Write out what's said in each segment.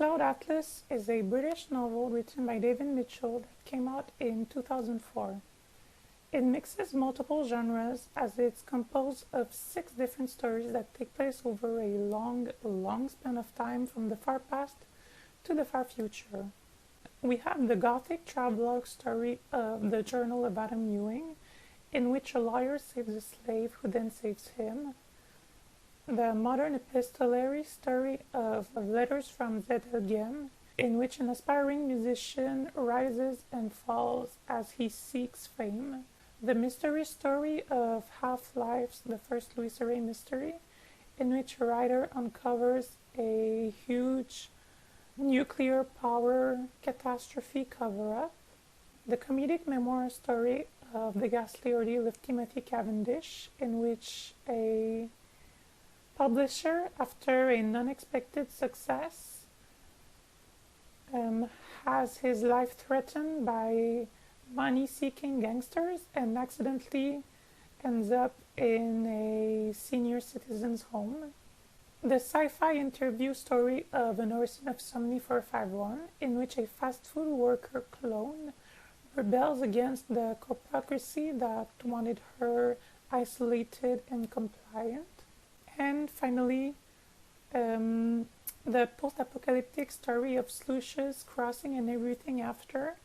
Cloud Atlas is a British novel written by David Mitchell that came out in 2004. It mixes multiple genres as it's composed of 6 different stories that take place over a long span of time from the far past to the far future. We have the gothic travelogue story of the Journal of Adam Ewing, in which a lawyer saves a slave who then saves him. The modern epistolary story of Letters from Zettelgem, in which an aspiring musician rises and falls as he seeks fame. The mystery story of Half-Life's The First Louis Ray Mystery, in which a writer uncovers a huge nuclear power catastrophe cover-up. The comedic memoir story of The Ghastly Ordeal of Timothy Cavendish, in which a publisher, after an unexpected success, has his life threatened by money-seeking gangsters and accidentally ends up in a senior citizen's home. The sci-fi interview story of An Origin of Somni 451, in which a fast food worker clone rebels against the corpocracy that wanted her isolated and compliant. And finally, the post-apocalyptic story of Sluices Crossing and Everything After,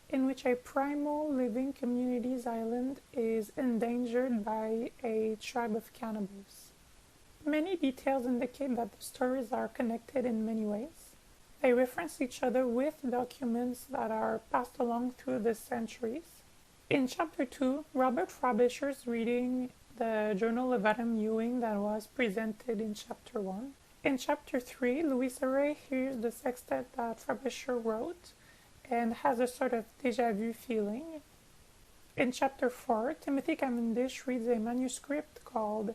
in which a primal living community's island is endangered by a tribe of cannibals. Many details indicate that the stories are connected in many ways. They reference each other with documents that are passed along through the centuries. In Chapter 2, Robert Frobisher's reading the Journal of Adam Ewing that was presented in Chapter 1. In Chapter 3, Louisa Ray hears the sextet that Frobisher wrote and has a sort of déjà vu feeling. In Chapter 4, Timothy Cavendish reads a manuscript called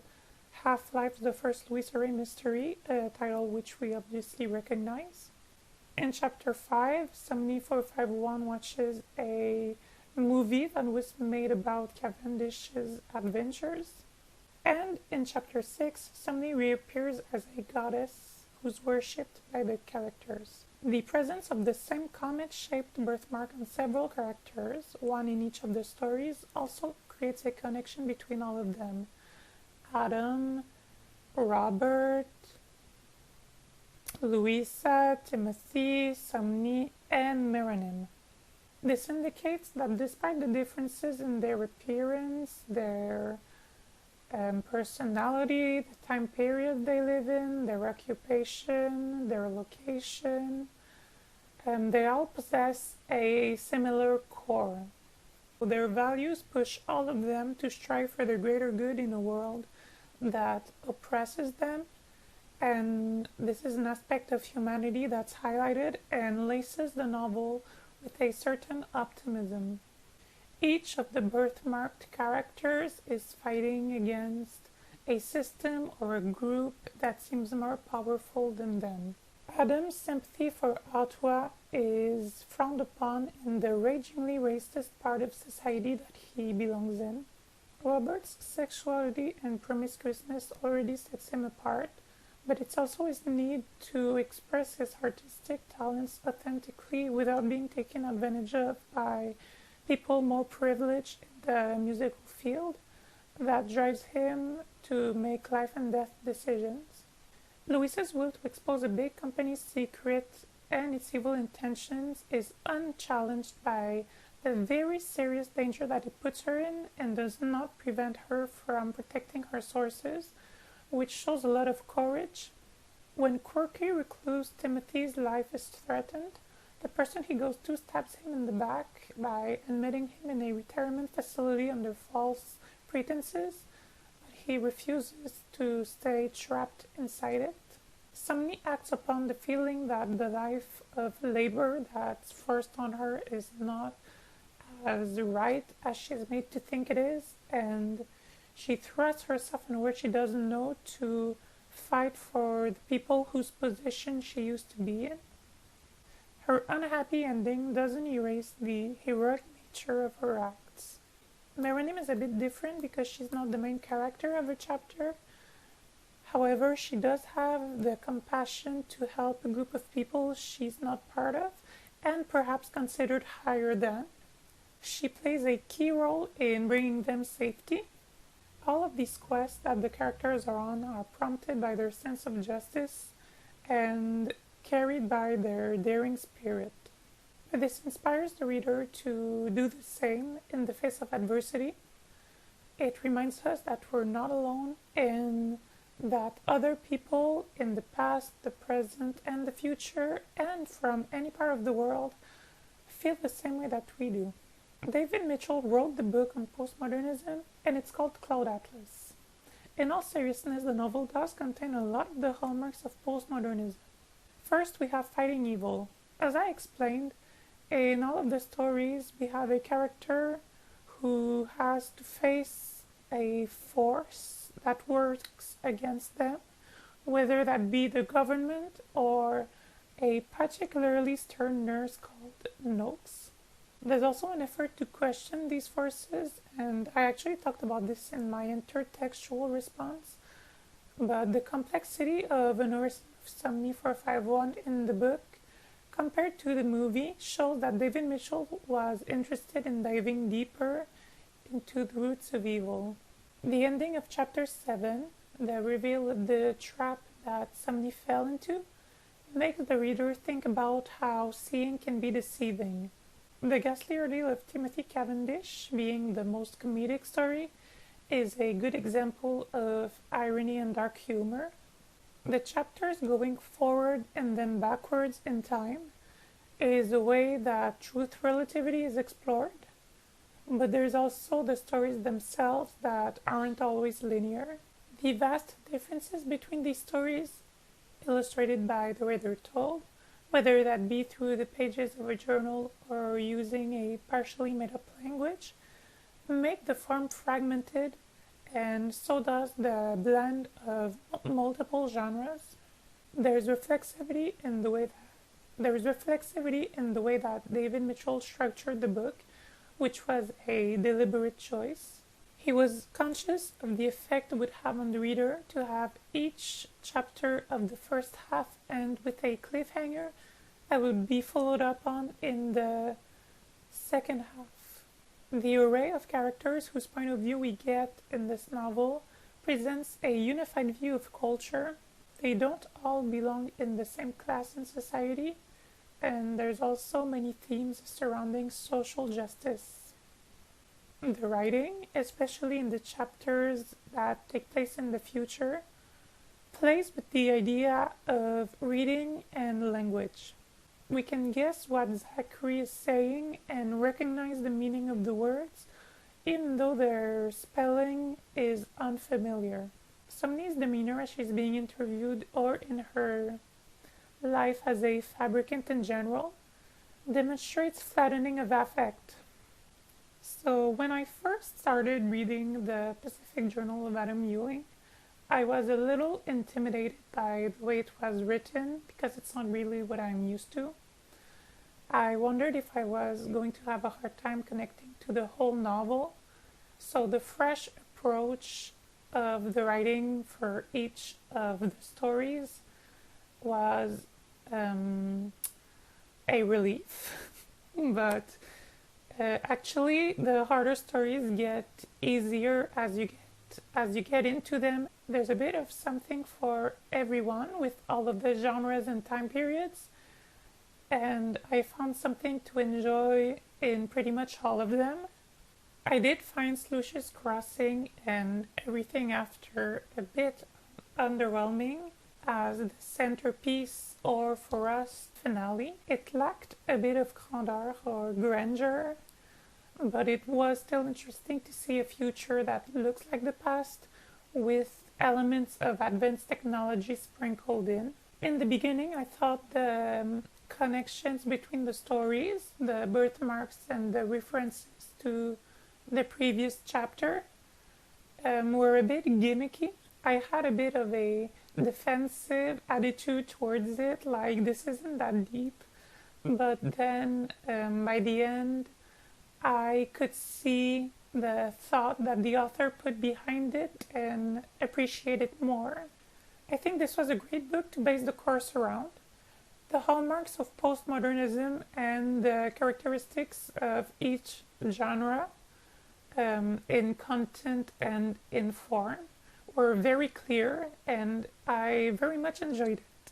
Half-Life's The First Louis Ray Mystery, a title which we obviously recognize. In Chapter 5, Somni 451 watches a movie that was made about Cavendish's adventures. And in Chapter 6, Somni reappears as a goddess who's worshipped by the characters. The presence of the same comet-shaped birthmark on several characters, one in each of the stories, also creates a connection between all of them. Adam, Robert, Louisa, Timothy, Somni, and Miranim. This indicates that despite the differences in their appearance, their personality, the time period they live in, their occupation, their location, they all possess a similar core. Their values push all of them to strive for the greater good in a world that oppresses them, and this is an aspect of humanity that's highlighted and laces the novel with a certain optimism. Each of the birthmarked characters is fighting against a system or a group that seems more powerful than them. Adam's sympathy for Ottawa is frowned upon in the ragingly racist part of society that he belongs in. Robert's sexuality and promiscuousness already sets him apart, but it's also his need to express his artistic talents authentically without being taken advantage of by people more privileged in the musical field that drives him to make life and death decisions. Louisa's will to expose a big company's secret and its evil intentions is unchallenged by the very serious danger that it puts her in and does not prevent her from protecting her sources, which shows a lot of courage. When quirky recluse Timothy's life is threatened, the person he goes to stabs him in the back by admitting him in a retirement facility under false pretenses, but he refuses to stay trapped inside it. Somni acts upon the feeling that the life of labor that's forced on her is not as right as she's made to think it is, and she thrusts herself in where she doesn't know to fight for the people whose position she used to be in. Her unhappy ending doesn't erase the heroic nature of her acts. Miranim is a bit different because she's not the main character of a chapter. However, she does have the compassion to help a group of people she's not part of and perhaps considered higher than. She plays a key role in bringing them safety. All of these quests that the characters are on are prompted by their sense of justice and carried by their daring spirit. This inspires the reader to do the same in the face of adversity. It reminds us that we're not alone and that other people in the past, the present, and the future, and from any part of the world, feel the same way that we do. David Mitchell wrote the book on postmodernism, and it's called Cloud Atlas. In all seriousness, the novel does contain a lot of the hallmarks of postmodernism. First, we have fighting evil. As I explained, in all of the stories, we have a character who has to face a force that works against them, whether that be the government or a particularly stern nurse called Noakes. There's also an effort to question these forces, and I actually talked about this in my intertextual response, but the complexity of Honoris Somni 451 in the book compared to the movie shows that David Mitchell was interested in diving deeper into the roots of evil. The ending of chapter 7, the reveal of the trap that Somni fell into, makes the reader think about how seeing can be deceiving. The Ghastly Ordeal of Timothy Cavendish, being the most comedic story, is a good example of irony and dark humor. The chapters going forward and then backwards in time is a way that truth relativity is explored, but there's also the stories themselves that aren't always linear. The vast differences between these stories, illustrated by the way they're told, whether that be through the pages of a journal or using a partially made-up language, make the form fragmented, and so does the blend of multiple genres. There's reflexivity in the way that David Mitchell structured the book, which was a deliberate choice. He was conscious of the effect it would have on the reader to have each chapter of the first half end with a cliffhanger that would be followed up on in the second half. The array of characters whose point of view we get in this novel presents a unified view of culture. They don't all belong in the same class in society, and there's also many themes surrounding social justice. The writing, especially in the chapters that take place in the future, plays with the idea of reading and language. We can guess what Zachary is saying and recognize the meaning of the words, even though their spelling is unfamiliar. Somni's demeanor as she's being interviewed or in her life as a fabricant in general demonstrates flattening of affect. So when I first started reading the Pacific Journal of Adam Ewing, I was a little intimidated by the way it was written because it's not really what I'm used to. I wondered if I was going to have a hard time connecting to the whole novel, so the fresh approach of the writing for each of the stories was a relief. But actually, the harder stories get easier as you get into them. There's a bit of something for everyone with all of the genres and time periods, and I found something to enjoy in pretty much all of them. I did find Sluicious Crossing and everything after a bit underwhelming as the centerpiece or, for us, finale. It lacked a bit of grandeur or grandeur, but it was still interesting to see a future that looks like the past with elements of advanced technology sprinkled in. In the beginning, I thought the connections between the stories, the birthmarks and the references to the previous chapter were a bit gimmicky. I had a bit of a defensive attitude towards it, like this isn't that deep. But then by the end, I could see the thought that the author put behind it and appreciate it more. I think this was a great book to base the course around. The hallmarks of postmodernism and the characteristics of each genre in content and in form were very clear, and I very much enjoyed it.